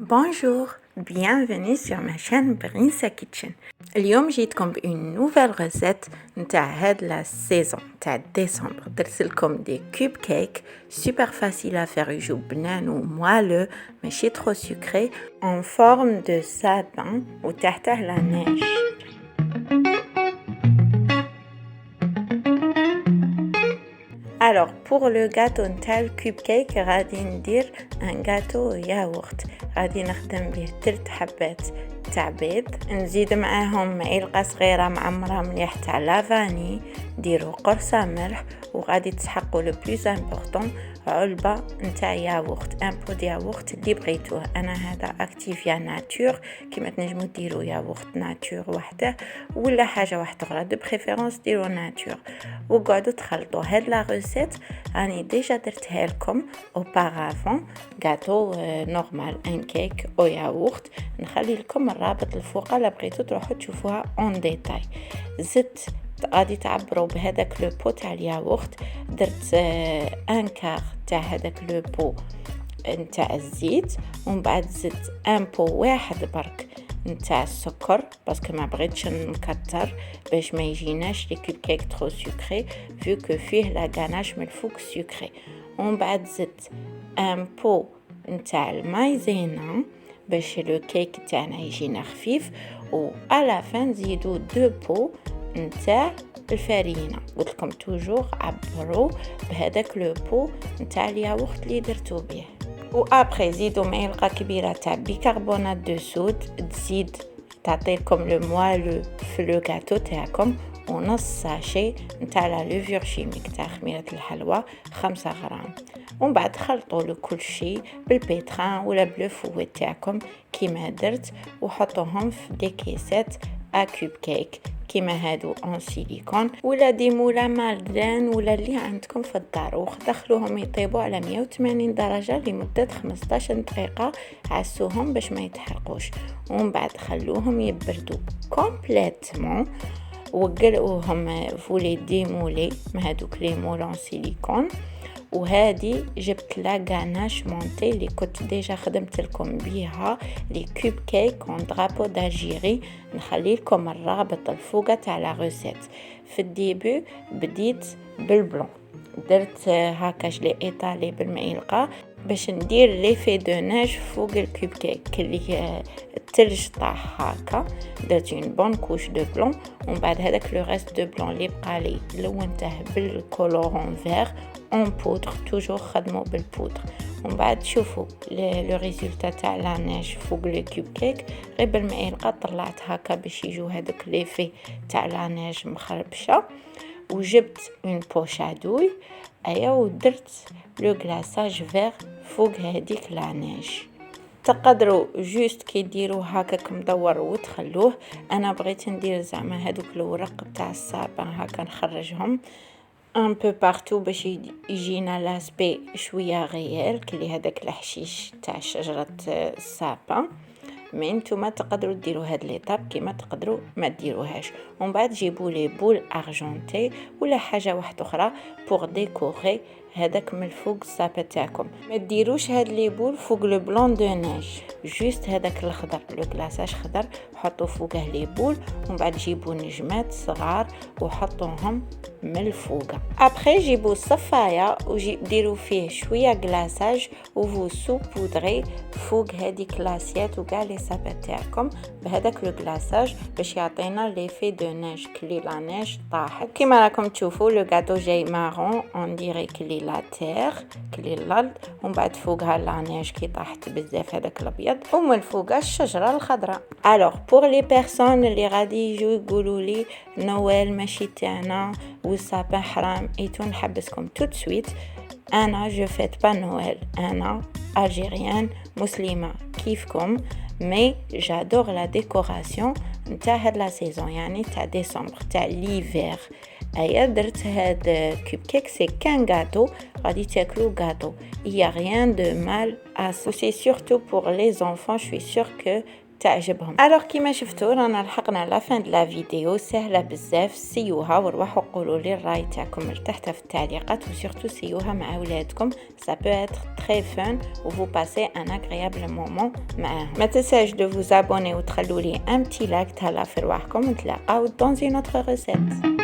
Bonjour, bienvenue sur ma chaîne Brinsa Kitchen. اليوم جيتكم بune nouvelle recette نتاع هاد la saison نتاع décembre. درت لكم des cube cake super facile à faire, يجو بنان و moelleux ماشي trop sucré en forme de sapin وتحته la neige. Alors pour le gâteau نتاع الكوب كيك غادي ندير ان gâteau ياغورت. غادي نخدم به 3 حبات تاع بيض، نزيد معاهم معلقه صغيره معمره مليح تاع لافاني، ديروا قرصه ملح وغادي تسحقوا لو بلوز امبورطون علبه نتاع ياغورت، ان بو ياغورت اللي بغيتوه. انا هذا اكتيفيا ناتور، كيما تنجموا ديروا ياغورت ناتور وحده ولا حاجه واحده اخرى، دو بريفيرونس ديروا ناتور وقعدوا تخلطوا. هاد لا ريسيت راني ديجا درتها لكم اوبارافون غاتو نورمال ان كيك او ياغورت، نخلي لكم الرابط الفوق لا بغيتو تروحوا تشوفوها اون ديتاي. زدت غادي تعبروا بهذاك لو بو تاع الياغورت، درت ان كار تاع هذاك لو بو نتاع الزيت، ومن بعد زدت ان بو واحد برك نتاع السكر باسكو ما بغيتش نكتر باش ما يجيناش لي كوب كيك ترو سكري فيو كو فيه لا غاناش من الفوق سكري. ومن بعد زدت ان بو نتاع المايزينا باش لو كيك تاعنا يجينا خفيف، و على فان نزيدو دو بو نتاع الفارينه. قلت لكم توجور عبروا بهذاك لو بو نتاع الياغورت اللي درتو به. و ابري زيدوا معلقه كبيره تاع بيكربونات دو صود، تزيد تعطيكم لو موالو في لو غاتو تاعكم، ونص ساشي نتاع لا لوفور شيميك تاع خميره الحلوى 5 غرام. ومن بعد خلطوا له كل شيء بالبيتران ولا بلو فوي تاعكم كيما درت، وحطوهم في دي كيسات ا كوب كيك كيما هادو اون سيليكون ولا دي مولا مالدان ولا اللي عندكم في الدار، ودخلوهم يطيبوا على 180 درجه لمده 15 دقيقه، عسوهم باش ما يتحرقوش. ومن بعد خلوهم يبردوا كومبليتمون وقلقوهم فولي ديمولي مع هادوك لي مولون سيليكون. وهذه جبت لا غاناش مونتي اللي كنت ديجا خدمت لكم بيها لي كوب كيك اون درابو دالجيري، نخلي لكم الرابط الفوق تاع لا ريسيت. في الديبي بديت بالبلون، درت هكا جلي ايطالي بالمعلقه باش ندير ليفي دو نيج فوق الكوب كيك اللي الثلج طاح هكا. درت اون بون كوش دو بلون، ومن بعد هذاك لو ريست دو بلون اللي بقى لي لونته بالكولورون فير اون بودر، توجور خدموا بالبودر. ومن بعد شوفوا لو ريزولتا تاع لا نيج فوق لو كوب كيك، غير بالمعلقه طلعت هكا باش يجوا هذوك ليفي تاع لا نيج مخربشه. وجبت اون بوشادوي ايا ودرت لو غلاساج فير فوق هذيك لا نيج. تقدروا جوست كي ديروا هكاك مدور وتخلوه. انا بغيت ندير زعما هذوك الورق تاع الصابون هكا نخرجهم ان بو بارتو باش يجينا لاسبي شويه غيال كلي هذاك الحشيش تاع شجره الصابون. مي نتوما تقدروا ديروا هاد ليطاب كيما تقدروا ما ديروهاش. ومن بعد جيبوا لي بول ارجونتي ولا حاجه واحده اخرى بور ديكوري هذاك من الفوق الصابه تاعكم. ما ديروش هاد لي بول فوق لو بلون دو نيج، جوست هذاك الخضر لو كلاصاج خضر حطوا فوقه لي بول، ومن بعد جيبوا نجمات صغار وحطوهم من الفوق. ابري جيبوا الصفايه وديروا فيه شويه كلاصاج وفو سو بودري فوق هذيك لاسيات وكاع لي صابات تاعكم بهذاك لو كلاصاج باش يعطينا ليفي دو نيج كلي لا نيج طاحت. كيما راكم تشوفوا لو غاتو جاي مارون اون ديري كلي لا تير كلي الارض، ومن بعد فوقها لا نيج كي طاحت بزاف هذاك الابيض، ومن فوقها الشجره الخضراء. الوغ بور لي بيرسون اللي غادي يجوا يقولوا لي نويل ماشي تاعنا والصابون حرام ايتو، نحبسكم تو سويت. انا جو فيت با نويل، انا الجيريان مسلمه كيفكم، مي جادور لا ديكوراسيون نتاع هاد لا سيزون يعني تاع ديسمبر تاع ليفير. ايا درت هاد كوب كيك سي كان غاتو، غادي تاكلو غاتو، il y a rien de mal à ça. C'est surtout pour les enfants, je suis sûre que تعجبهم. الوغ كيما شفتوا رانا لحقنا لا فان د لا فيديو، سهله بزاف، سيوها وروحوا قولوا لي الراي تاعكم تحت في التعليقات، وسورتو سيوها مع اولادكم، ça peut être très fun و vous passez un agréable moment معاهم. ما تنساش de vous abonner وتخلوا لي un petit like، تهلا في رواحكم، نتلاقاو dans une autre recette.